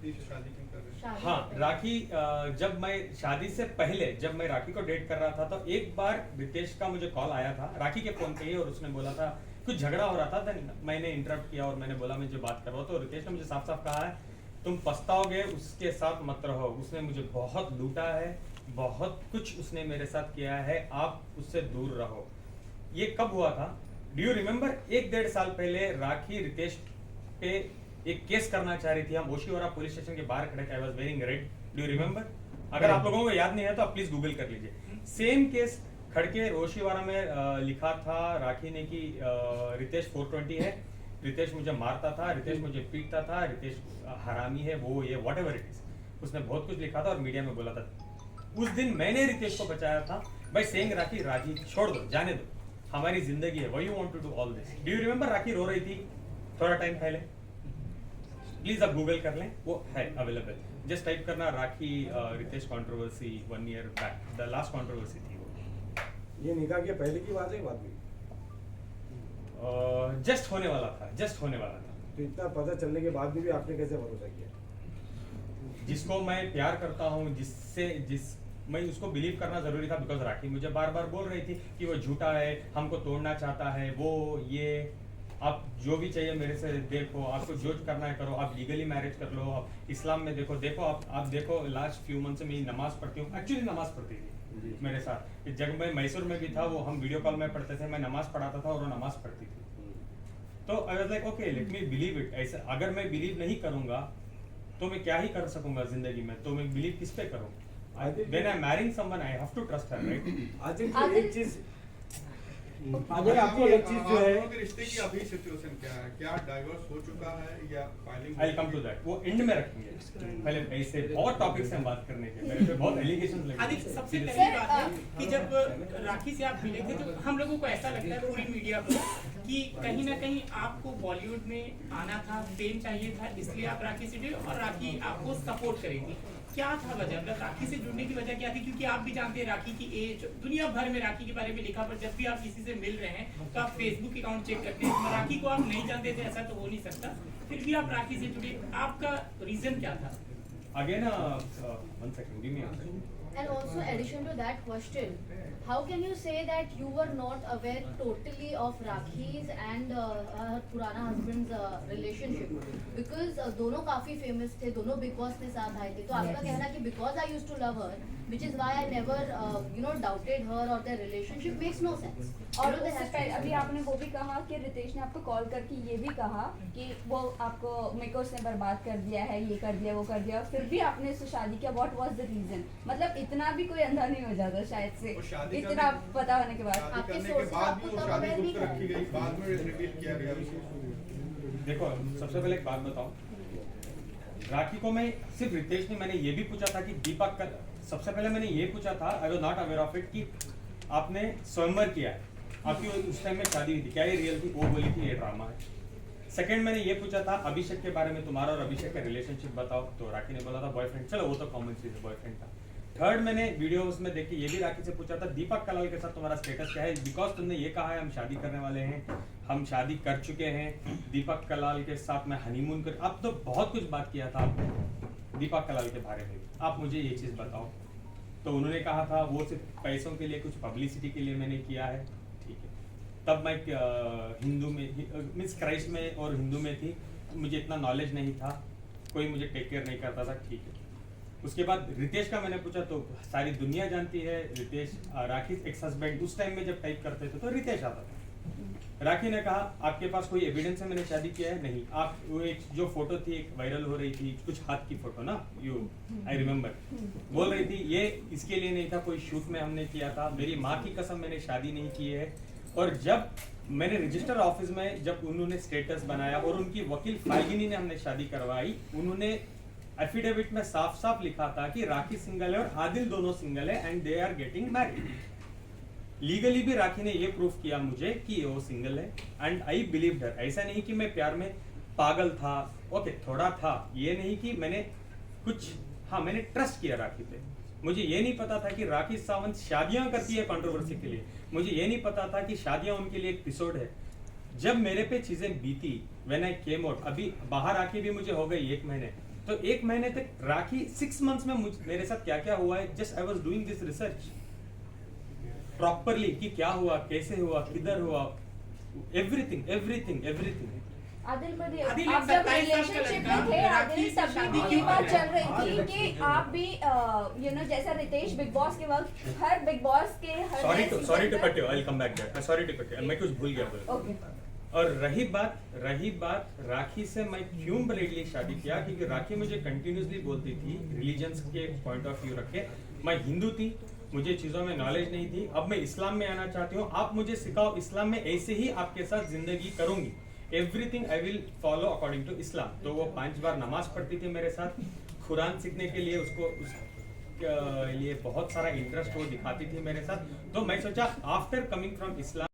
पति से शादी क्यों कर रहे हैं? हाँ, राखी जब मैं शादी से पहले जब मैं राखी को डेट कर रहा था तो एक बार रितेश का मुझे कॉल आया था राखी के फोन पे ही, और उसने बोला था कुछ झगड़ा हो रहा था, देन मैंने इंटरप्ट किया और मैंने बोला मुझे बात करवाओ, तो रितेश ने मुझे साफ साफ कहा है तुम पछताओगे, उसके साथ मत रहो, उसने मुझे बहुत लूटा है, बहुत कुछ उसने मेरे साथ किया है, आप उससे दूर रहो। ये कब हुआ था? Do you remember? 1-1.5 साल पहले राखी रितेश पे एक केस करना चाह रही थी, हम ओशीवारा पुलिस स्टेशन के बाहर खड़े थे, I was wearing red. Do you remember? अगर आप लोगों को याद नहीं है तो आप प्लीज गूगल कर लीजिए। सेम केस खड़के ओशीवारा में लिखा था राखी ने कि रितेश 420 है, रितेश मुझे मारता था, रितेश मुझे पीटता था, रितेश हरामी है, वो ये व्हाटएवर इट इज, उसने बहुत कुछ लिखा था और मीडिया में बोला था। उस दिन मैंने रितेश को बचाया था बाय सेइंग राखी राखी छोड़ दो, जाने दो, हमारी जिंदगी है, why you want to do all this. Do you remember? Rakhi रो रही थी थोड़ा टाइम पहले, प्लीज आप गूगल कर लें, वो है अवेलेबल, जस्ट टाइप करना Rakhi Ritesh controversy 1 year back, the last controversy थी वो। ये निकाह के पहले की बात है बाद में? जस्ट होने वाला था, जस्ट होने वाला था। तो इतना पता चलने के बाद भी आपने कैसे भरोसा किया? जिसको मैं प्यार करता हूँ, मैं उसको बिलीव करना जरूरी था, बिकॉज राखी मुझे बार बार बोल रही थी कि वो झूठा है, हमको तोड़ना चाहता है, वो ये, आप जो भी चाहिए मेरे से देखो, आपको जो करना है करो, आप लीगली मैरिज कर लो, आप इस्लाम में देखो आप देखो लास्ट फ्यू मंथ से मैं नमाज पढ़ती हूँ, एक्चुअली नमाज पढ़ती थी मेरे साथ, जब मैं मैसूर में भी था वो हम वीडियो कॉल में पढ़ते थे, मैं नमाज पढ़ाता था और वो नमाज पढ़ती थी। तो I was like okay let me believe it. ऐसा अगर मैं बिलीव नहीं करूंगा तो मैं क्या ही कर सकूंगा जिंदगी में, तो मैं बिलीव किस पे करूं? When I'm marrying someone, I have to trust her, right? Adil जी एक चीज, अगर आपको एक चीज जो है, रिश्ते की अभी सिचुएशन क्या है? क्या डाइवोर्स हो चुका है या filing? I'll come to that. वो एंड में रखेंगे, पहले ऐसे बहुत टॉपिक्स हैं बात करने के, मेरे पे बहुत एलिगेशंस लगे। आदिल, सबसे पहली बात है कि जब राखी से आप मिले थे तो हम लोगों को ऐसा लगता है पूरी मीडिया को कि कहीं ना कहीं आपको बॉलीवुड में आना था, फेम चाहिए था, इसलिए आप राखी से जुड़े और राखी आपको सपोर्ट करेगी। क्या था वजह, मतलब राखी से जुड़ने की वजह क्या थी? क्योंकि आप भी जानते हैं राखी की एज, दुनिया भर में राखी के बारे में लिखा, पर जब भी आप किसी से मिल रहे हैं तो आप फेसबुक अकाउंट चेक करते हैं, राखी को आप नहीं जानते थे, ऐसा तो हो नहीं सकता, फिर भी आप राखी से जुड़े, आपका रीजन क्या था? Again, 1 second, give me a second. And also, addition to that question, how can you say that you were not aware totally of Rakhi's and her पुराना husband's relationship? Because दोनों काफी famous थे, दोनों Big Boss में साथ आए थे, तो आपका कहना कि because I used to love her, which is why I never doubted her or their relationship makes no sense. और उससे पहले अभी आपने वो भी कहा कि रितेश ने आपको कॉल करके ये भी कहा कि वो आपको मेरे को उसने बर्बाद कर दिया है, ये कर दिया, वो कर दिया, फिर भी आपने उससे शादी किया। What was the reason? मतलब इतना भी कोई अंधा नहीं हो जाता शायद से, इतना पता होने के बाद। शादी करने के बाद भी वो शादी गुप्त रखी गई, बाद में रिवील किया गया उसको। देखो सबसे पहले एक बात बताओ, राखी को मैं सिर्फ रितेश ने, मैंने ये भी पूछा था कि दीपक का, सबसे पहले मैंने ये पूछा था, I was not aware of it, कि आपने स्वयंवर किया है, आपकी उस टाइम में शादी हुई थी, क्या ये रियल थी? वो बोली थी ये ड्रामा है। सेकंड मैंने ये पूछा था अभिषेक के बारे में, तुम्हारा और अभिषेक का रिलेशनशिप बताओ, तो राखी ने बोला था बॉयफ्रेंड, चलो वो तो कॉमन चीज है, बॉयफ्रेंड था। थर्ड मैंने वीडियो उसमें देखी, ये भी राखी से पूछा था दीपक कलाल के साथ तुम्हारा स्टेटस क्या है, बिकॉज तुमने ये कहा है हम शादी करने वाले हैं, हम शादी कर चुके हैं, दीपक कलाल के साथ मैं हनीमून कर, अब तो बहुत कुछ बात किया था आपने दीपक कलाल के बारे में, आप मुझे ये चीज बताओ। तो उन्होंने कहा था वो सिर्फ पैसों के लिए, कुछ पब्लिसिटी के लिए मैंने किया है, ठीक है। तब मैं हिंदू में मीन्स क्राइस्ट में और हिंदू में थी, मुझे इतना नॉलेज नहीं था, कोई मुझे टेक केयर नहीं करता था, ठीक है। उसके बाद रितेश का मैंने पूछा तो सारी दुनिया जानती है रितेश, राखी एक्स हस्बैंड, उस टाइम में जब टाइप करते थे तो रितेश आता था। राखी ने कहा आपके पास कोई एविडेंस है मैंने शादी किया है? नहीं। आप वो एक जो फोटो थी एक वायरल हो रही थी, कुछ हाथ की फोटो ना, यू आई रिमेम्बर, बोल रही थी ये इसके लिए नहीं था, कोई शूट में हमने किया था, मेरी माँ की कसम मैंने शादी नहीं की है। और जब मैंने रजिस्टर ऑफिस में जब उन्होंने स्टेटस बनाया और उनकी वकील फाल्गिनी ने हमने शादी करवाई, उन्होंने एफिडेविट में साफ साफ लिखा था कि राखी सिंगल है और आदिल दोनों सिंगल है and they are getting married. Legally भी राखी ने ये प्रूफ किया मुझे कि वो सिंगल है एंड आई बिलीव्ड हर। ऐसा नहीं कि मैं प्यार में पागल था, ओके थोड़ा था, ये नहीं कि मैंने कुछ, हाँ मैंने ट्रस्ट किया राखी पे। मुझे ये नहीं पता था कि राखी सावंत शादियां करती है कंट्रोवर्सी के लिए, मुझे ये नहीं पता था कि शादियां उनके लिए एक एपिसोड है। जब मेरे पे चीजें बीती, व्हेन आई केम आउट, अभी बाहर आके भी मुझे हो गई 1 महीने, तो 1 महीने तक राखी 6 मंथ्स में मेरे साथ क्या क्या हुआ है, just I was doing this research properly कि क्या हुआ, कैसे हुआ, किधर हुआ, एवरीथिंग एवरीथिंग एवरीथिंग। आदिल पर आदिल आप जब एक 27 साल का रिलेशनशिप लड़का, में थे राखी आदिल से तभी शादी भी की ये बात बात चल है। रही थी कि आप भी जैसा रितेश बिग बॉस के वक्त हर बिग बॉस के हर सॉरी नए टू season में- cut you, I will come back there, sorry to cut you, मैं कुछ भूल गया बोलना। ओके और रही बात राखी से मैं क्यों ब्लेडली शादी किया, क्योंकि राखी मुझे कंटिन्यूसली बोलती थी रिलीजन्स के पॉइंट ऑफ व्यू रख के, मैं हिंदू थी, मुझे चीज़ों में नॉलेज नहीं थी, अब मैं इस्लाम में आना चाहती हूँ, आप मुझे सिखाओ इस्लाम में ऐसे ही आपके साथ जिंदगी करूंगी, everything I will follow according to Islam. तो वो 5 बार नमाज पढ़ती थी मेरे साथ, कुरान सीखने के लिए उसको लिए बहुत सारा इंटरेस्ट वो दिखाती थी मेरे साथ। तो मैं सोचा आफ्टर कमिंग फ्रॉम इस्लाम